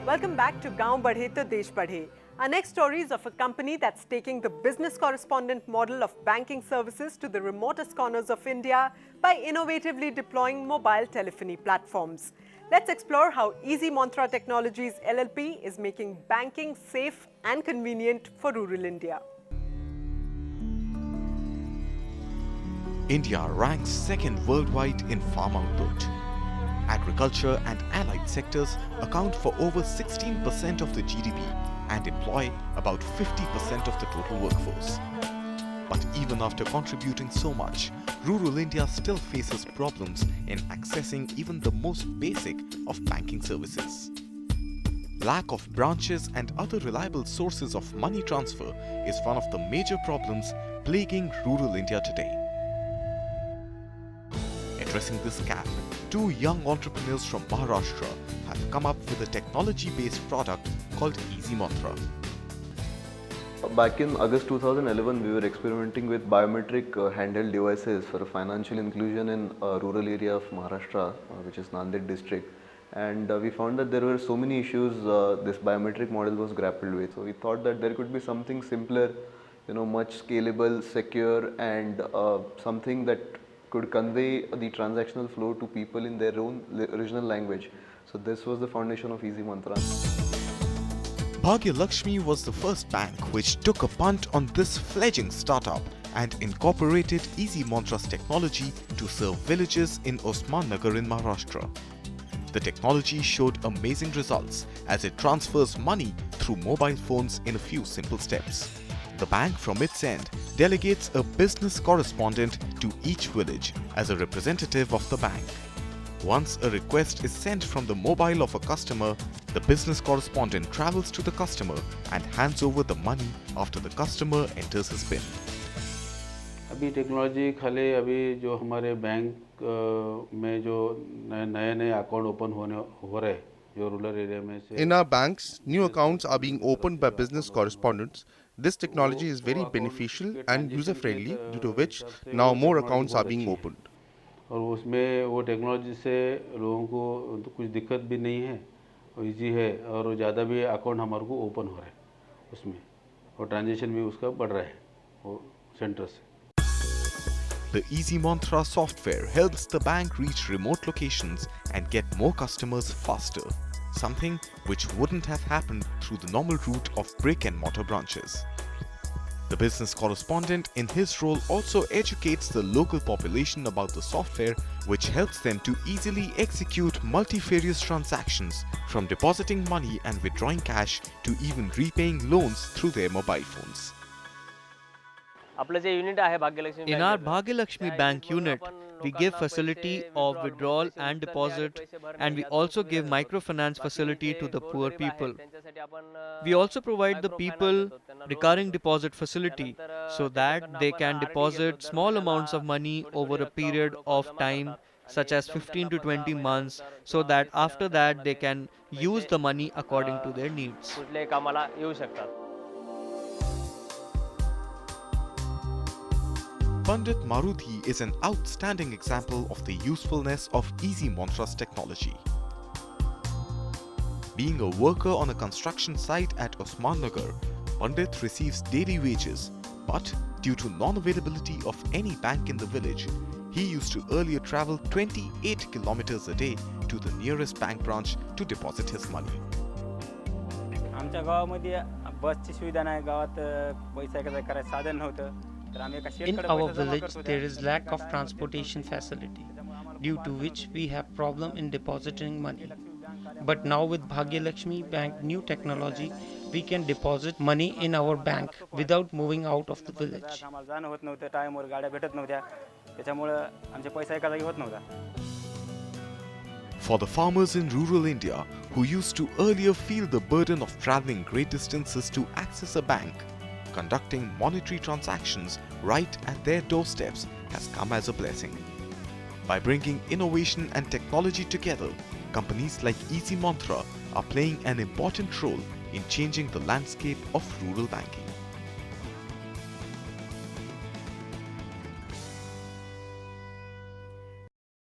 Welcome back to Gaon Badhe to Desh Badhe. Our next story is of a company that's taking the business correspondent model of banking services to the remotest corners of India by innovatively deploying mobile telephony platforms. Let's explore how Easy Mantra Technologies LLP is making banking safe and convenient for rural India. India ranks second worldwide in farm output. Agriculture and allied sectors account for over 16% of the GDP and employ about 50% of the total workforce. But even after contributing so much, rural India still faces problems in accessing even the most basic of banking services. Lack of branches and other reliable sources of money transfer is one of the major problems plaguing rural India today. Addressing this gap, two young entrepreneurs from Maharashtra have come up with a technology-based product called Easy Mantra. Back in August 2011, we were experimenting with biometric handheld devices for financial inclusion in a rural area of Maharashtra, which is Nanded district. And we found that there were so many issues this biometric model was grappled with. So we thought that there could be something simpler, much scalable, secure, and something that could convey the transactional flow to people in their own original language. So this was the foundation of Easy Mantra. Bhagya Lakshmi was the first bank which took a punt on this fledgling startup and incorporated Easy Mantra's technology to serve villages in Osman Nagar in Maharashtra. The technology showed amazing results as it transfers money through mobile phones in a few simple steps. The bank from its end delegates a business correspondent to each village as a representative of the bank. Once a request is sent from the mobile of a customer, the business correspondent travels to the customer and hands over the money after the customer enters his PIN. अभी technology खाली अभी जो हमारे bank में जो नए account open हो रहे जो रूरल एरिया में से In our banks, new accounts are being opened by business correspondents. This technology is very beneficial and user-friendly, due to which now more accounts are being opened. और उसमें वो technology से लोगों को कुछ दिक्कत भी नहीं है और इजी है और ज़्यादा भी अकाउंट हमारे को ओपन हो रहा है उसमें और ट्रांजैक्शन भी उसका बढ़ रहा है वो सेंटर से. The Easy Mantra software helps the bank reach remote locations and get more customers faster, something which wouldn't have happened through the normal route of brick and mortar branches. The business correspondent in his role also educates the local population about the software, which helps them to easily execute multifarious transactions from depositing money and withdrawing cash to even repaying loans through their mobile phones. In our Bhagyalakshmi Bank unit, we give facility of withdrawal and deposit, and we also give microfinance facility to the poor people. We also provide the people recurring deposit facility so that they can deposit small amounts of money over a period of time such as 15 to 20 months, so that after that they can use the money according to their needs. Pandit Maruthi is an outstanding example of the usefulness of Easy Mantra's technology. Being a worker on a construction site at Osman Nagar, Pandit receives daily wages, but due to non-availability of any bank in the village, he used to earlier travel 28 kilometers a day to the nearest bank branch to deposit his money. आमच्या गावामध्ये बसची सुविधा नाही गावात पैसा करायचं साधन नव्हतं. In our village, there is lack of transportation facility, due to which we have problem in depositing money. But now with Bhagya Lakshmi Bank new technology, we can deposit money in our bank without moving out of the village. For the farmers in rural India who used to earlier feel the burden of traveling great distances to access a bank, conducting monetary transactions right at their doorsteps has come as a blessing. By bringing innovation and technology together, companies like Easy Mantra are playing an important role in changing the landscape of rural banking.